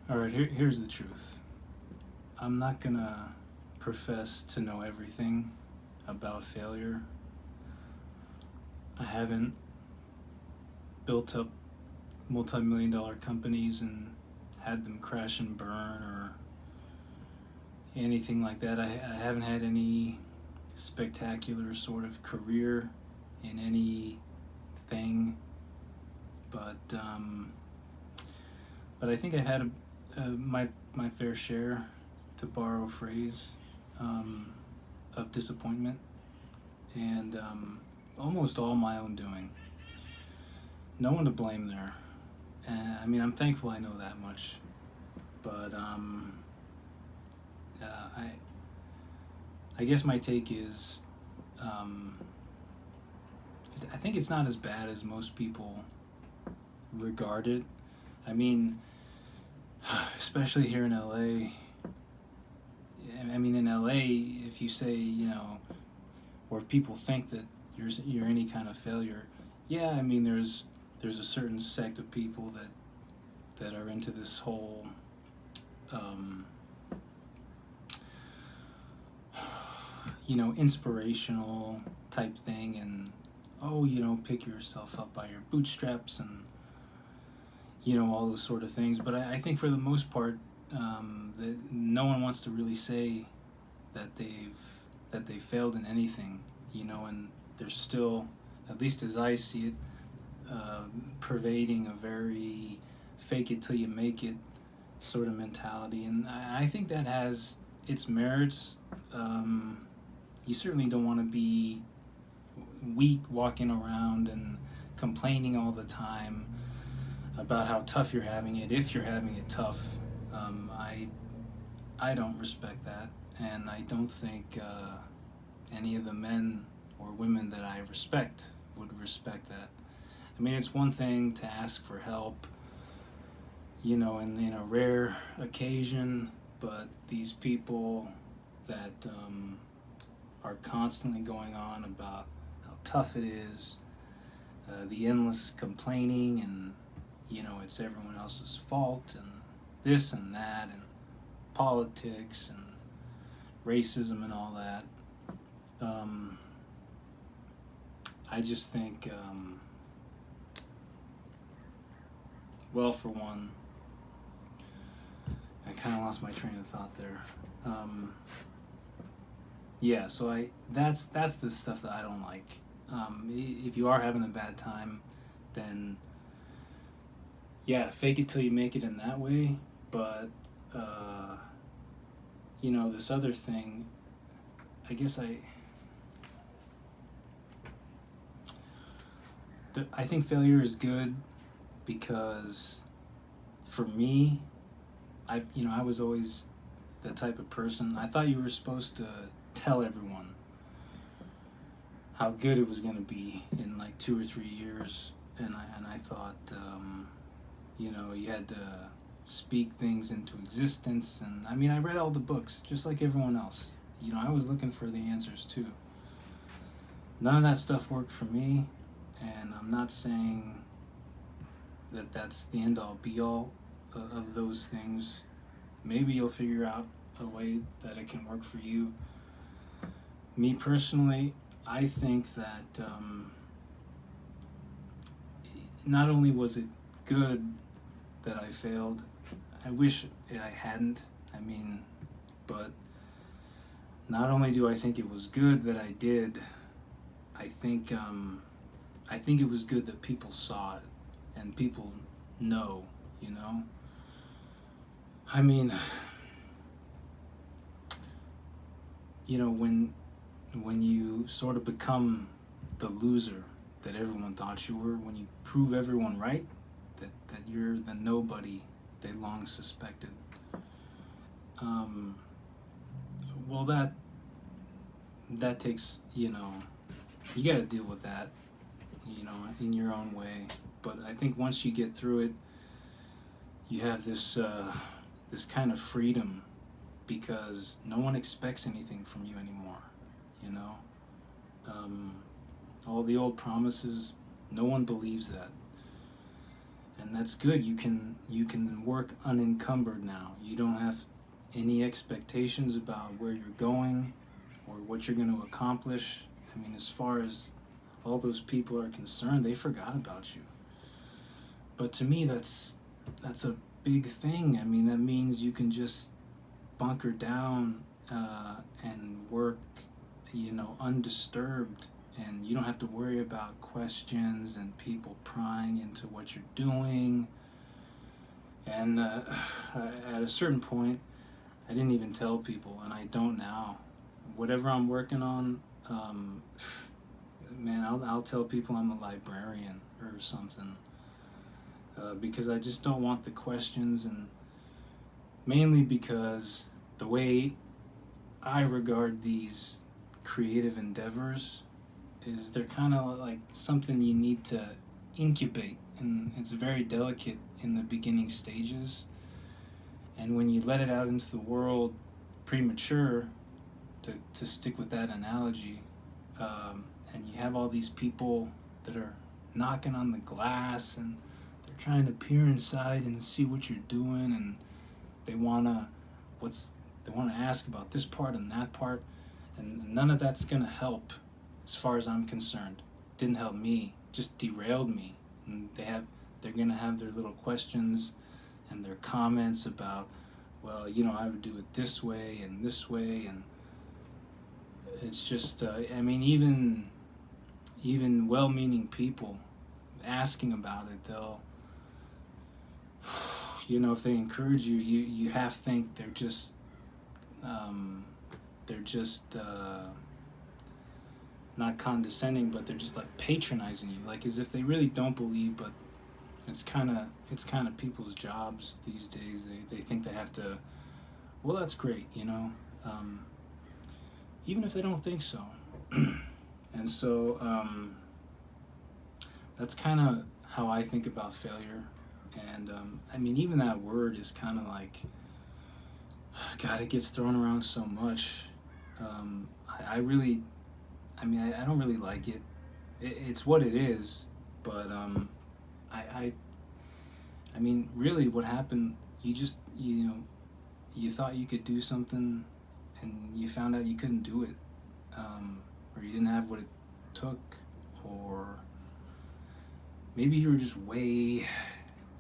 All right, here's the truth. I'm not gonna profess to know everything about failure. I haven't built up multi-million dollar companies and had them crash and burn or anything like that. I haven't had any spectacular sort of career in anything, but but I think I had my fair share, to borrow a phrase, um, of disappointment and almost all my own doing. No one to blame there. I mean, I'm thankful I know that much, but I guess my take is um, I think it's not as bad as most people regard it. I mean, especially here in LA. I mean, in LA, if you say, or if people think that you're any kind of failure, yeah, I mean, there's a certain sect of people that are into this whole um, inspirational type thing, and oh, pick yourself up by your bootstraps, and all those sort of things. But I think for the most part, that no one wants to really say that they failed in anything, and there's still, at least as I see it, uh, pervading a very fake it till you make it sort of mentality, and I think that has its merits. You certainly don't want to be weak walking around and complaining all the time about how tough you're having it, if you're having it tough. I don't respect that, and I don't think any of the men or women that I respect would respect that. I mean, it's one thing to ask for help, in a rare occasion, but these people that are constantly going on about how tough it is, the endless complaining, and it's everyone else's fault, and this and that, and politics and racism and all that. Um, I just think, well, for one, I kind of lost my train of thought there. Yeah, so that's the stuff that I don't like. If you are having a bad time, then yeah, fake it till you make it in that way. But this other thing, I guess I think failure is good because for me, I was always the type of person. I thought you were supposed to tell everyone how good it was going to be in like 2 or 3 years, and I thought you had to speak things into existence. And I mean, I read all the books just like everyone else. I was looking for the answers too. None of that stuff worked for me, and I'm not saying that that's the end all be all of those things. Maybe you'll figure out a way that it can work for you. Me personally, I think that not only was it good that I failed, I wish I hadn't. I mean, but not only do I think it was good that I did, I think it was good that people saw it and people know. You know, I mean, when you sort of become the loser that everyone thought you were, when you prove everyone right, that you're the nobody they long suspected. Um, well, that takes, you got to deal with that, in your own way. But I think once you get through it, you have this kind of freedom because no one expects anything from you anymore. You know, all the old promises, no one believes that. and that's good. You can work unencumbered now. You don't have any expectations about where you're going or what you're going to accomplish. I mean, as far as all those people are concerned, they forgot about you. But to me, that's a big thing. I mean, that means you can just bunker down and work, undisturbed, and you don't have to worry about questions and people prying into what you're doing. And at a certain point, I didn't even tell people, and I don't now. Whatever I'm working on, man, I'll tell people I'm a librarian or something, because I just don't want the questions, and mainly because the way I regard these creative endeavors is they're kind of like something you need to incubate, and it's very delicate in the beginning stages. And when you let it out into the world premature, to stick with that analogy, and you have all these people that are knocking on the glass and they're trying to peer inside and see what you're doing, and they wanna they wanna ask about this part and that part, and none of that's gonna help as far as I'm concerned. Didn't help me, just derailed me. And they're gonna have their little questions and their comments about, well, I would do it this way, and it's just, I mean, even well-meaning people asking about it, they'll, if they encourage you, you half think they're just not condescending, but they're just like patronizing you, like as if they really don't believe. But it's kind of people's jobs these days. They think they have to. Well, that's great, even if they don't think so. And so that's kind of how I think about failure. And I mean, even that word is kind of like, God, it gets thrown around so much. I really, I mean, I don't really like it. It's what it is. But I mean, really, what happened? You just, you thought you could do something, and you found out you couldn't do it, or you didn't have what it took, or maybe you were just way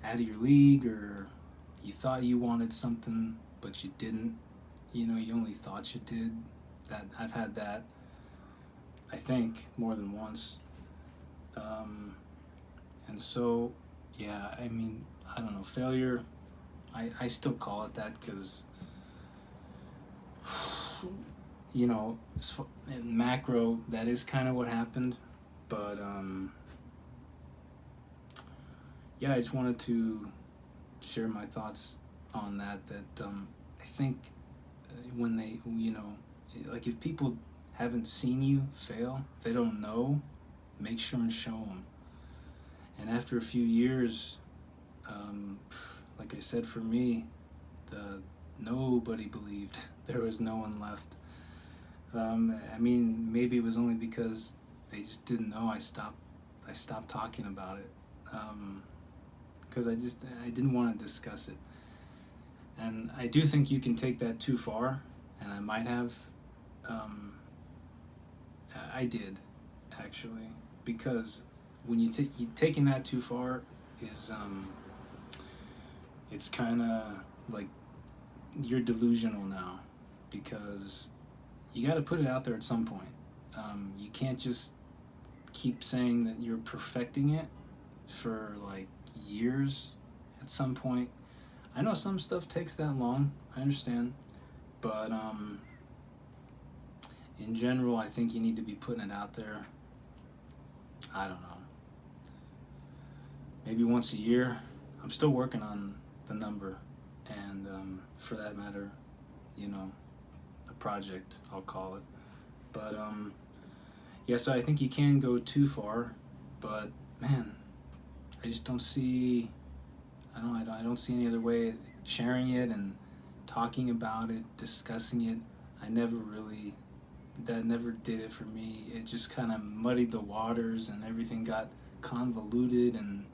out of your league, or you thought you wanted something but you didn't. You only thought you did. That I've had that, I think, more than once. And so, yeah, I mean, I don't know, failure, I still call it that because, in macro, that is kind of what happened. But yeah, I just wanted to share my thoughts on that I think when they, like if people haven't seen you fail, if they don't know, make sure and show them. And after a few years, like I said, for me, nobody believed. There was no one left. I mean, maybe it was only because they just didn't know. I stopped talking about it, because I didn't want to discuss it. And I do think you can take that too far, and I might have. I did, actually, because when you taking that too far is it's kind of like you're delusional now, because you got to put it out there at some point. You can't just keep saying that you're perfecting it for like years. At some point, I know some stuff takes that long, I understand, but in general, I think you need to be putting it out there. I don't know, maybe once a year. I'm still working on the number, and for that matter, a project, I'll call it. But yeah, so I think you can go too far, but man, I just don't see. I don't see any other way of sharing it and talking about it, discussing it. That never did it for me. It just kind of muddied the waters, and everything got convoluted, and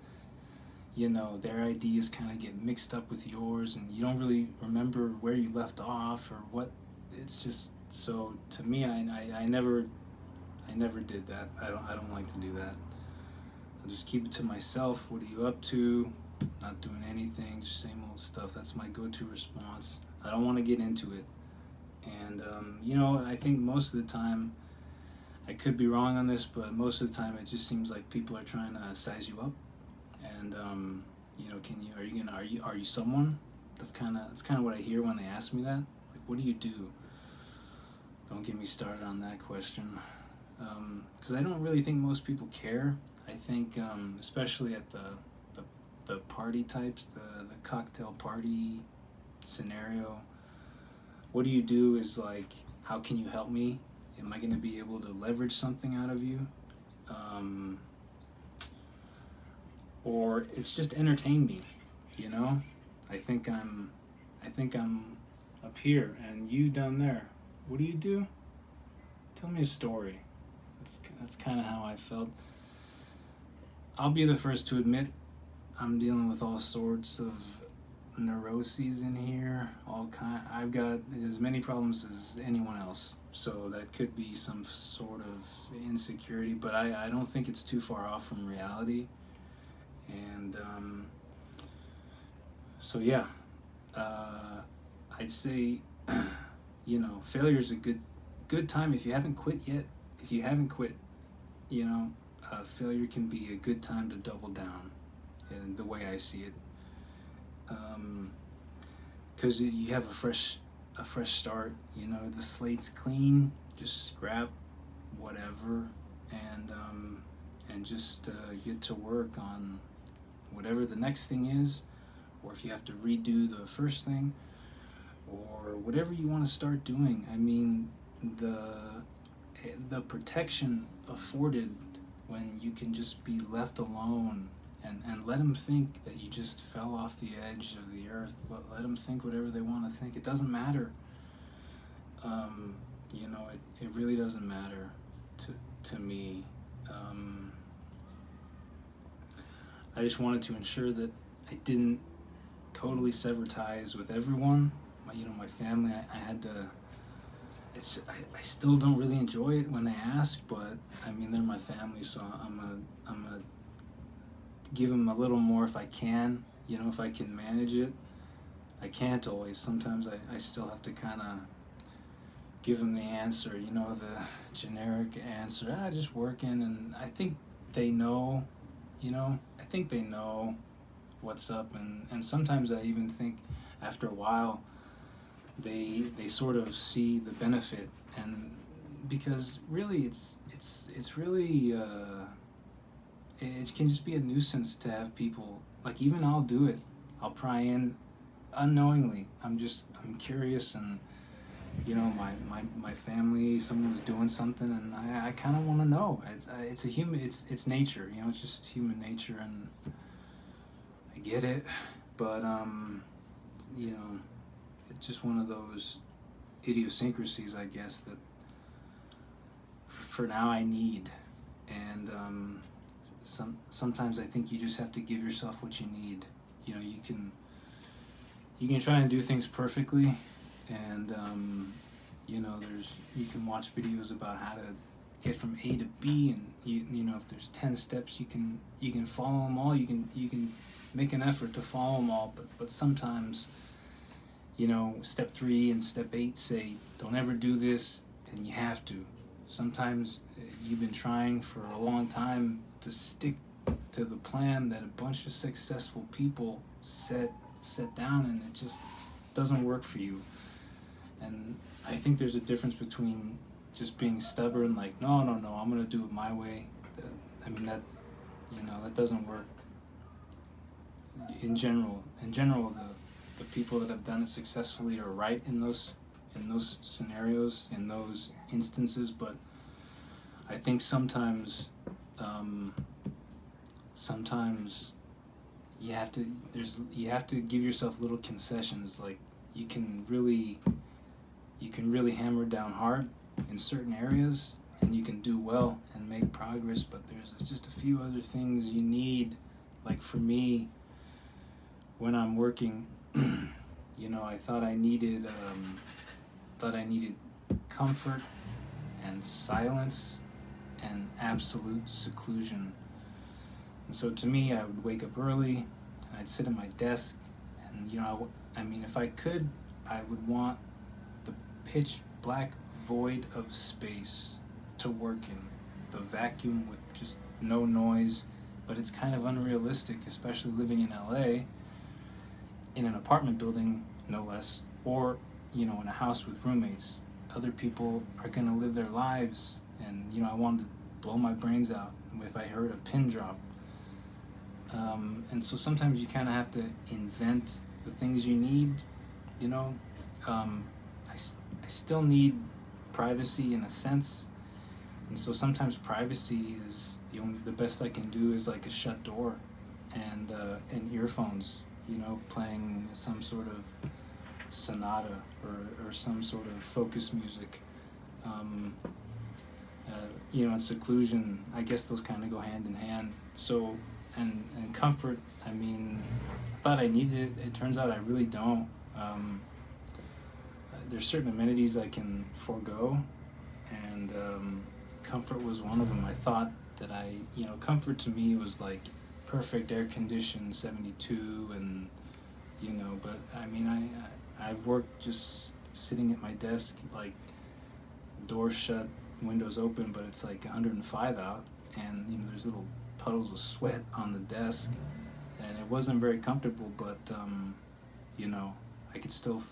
their ideas kind of get mixed up with yours, and you don't really remember where you left off or what. It's just so to me, I never did that. I don't like to do that. I just keep it to myself. What are you up to? Not doing anything, just same old stuff. That's my go-to response. I don't want to get into it. And I think most of the time, I could be wrong on this, but most of the time it just seems like people are trying to size you up. And are you someone? That's kind of what I hear when they ask me that. Like, what do you do? Don't get me started on that question, because I don't really think most people care. I think, especially at the party types, the cocktail party scenario, what do you do is like, how can you help me? Am I going to be able to leverage something out of you? Or it's just entertain me, you know? I think I'm up here and you down there. What do you do? Tell me a story. That's kind of how I felt. I'll be the first to admit I'm dealing with all sorts of neuroses in here. I've got as many problems as anyone else. So that could be some sort of insecurity, but I don't think it's too far off from reality. And so yeah, I'd say failure's a good time if you haven't quit yet. If you haven't quit, failure can be a good time to double down, in the way I see it. Because you have a fresh start. The slate's clean. Just scrap whatever, and just get to work on whatever the next thing is, or if you have to redo the first thing, or whatever you want to start doing. I mean, the protection afforded when you can just be left alone and let them think that you just fell off the edge of the earth. Let them think whatever they want to think. It doesn't matter. It really doesn't matter to me. I just wanted to ensure that I didn't totally sever ties with everyone. My family, I had to. I still don't really enjoy it when they ask, but I mean, they're my family, so I'm gonna give them a little more if I can. If I can manage it. I can't always. Sometimes I still have to kind of give them the answer. The generic answer. Just working, and I think they know. I think they know what's up, and sometimes I even think after a while they sort of see the benefit, and because really it's really it can just be a nuisance to have people, like, even I'll do it. I'll pry in unknowingly. I'm curious, and my family, someone's doing something, and I kind of want to know. It's a human, it's nature, it's just human nature, and I get it, but it's just one of those idiosyncrasies, I guess, that for now I need. And sometimes I think you just have to give yourself what you need. You can try and do things perfectly, and you can watch videos about how to get from A to B, and if there's 10 steps, you can follow them all. You can make an effort to follow them all, but sometimes step 3 and step 8 say don't ever do this, and you have to. Sometimes you've been trying for a long time to stick to the plan that a bunch of successful people set down, and it just doesn't work for you. And I think there's a difference between just being stubborn, like, no, I'm gonna do it my way. That doesn't work. In general, the people that have done it successfully are right in those scenarios, in those instances. But I think sometimes you have to give yourself little concessions. Like, you can really hammer down hard in certain areas, and you can do well and make progress, but there's just a few other things you need. Like, for me, when I'm working, I thought I needed comfort and silence and absolute seclusion. And so to me, I would wake up early, and I'd sit at my desk, and if I could, I would want the pitch black void of space to work in, the vacuum with just no noise. But it's kind of unrealistic, especially living in LA, in an apartment building, no less, or in a house with roommates. Other people are gonna live their lives, and I wanted to blow my brains out if I heard a pin drop. And so sometimes you kind of have to invent the things you need. I still need privacy in a sense, and so sometimes privacy is the best I can do is like a shut door, and earphones, playing some sort of sonata or some sort of focus music. And seclusion, I guess those kind of go hand in hand. So, and comfort, I thought I needed it. It turns out I really don't. There's certain amenities I can forego, and comfort was one of them. I thought that comfort to me was like perfect air conditioned 72, and but I've worked just sitting at my desk, like doors shut, windows open, but it's like 105 out, and there's little puddles of sweat on the desk, and it wasn't very comfortable, but I could still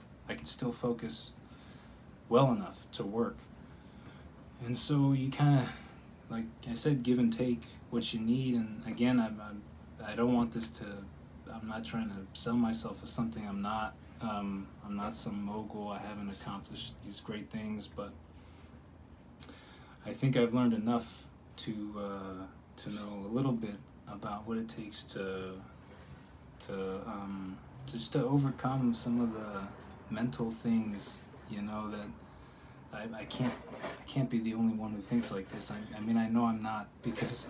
focus well enough to work. And so you kind of, like I said, give and take what you need. And again, I don't want this to, I'm not trying to sell myself as something I'm not. I'm not some mogul. I haven't accomplished these great things, but I think I've learned enough to know a little bit about what it takes to just to overcome some of the mental things, that I can't be the only one who thinks like this. I know I'm not, because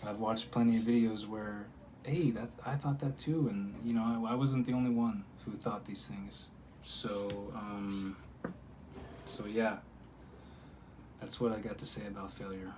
I've watched plenty of videos where, hey, I thought that too, and I wasn't the only one who thought these things. So yeah, that's what I got to say about failure.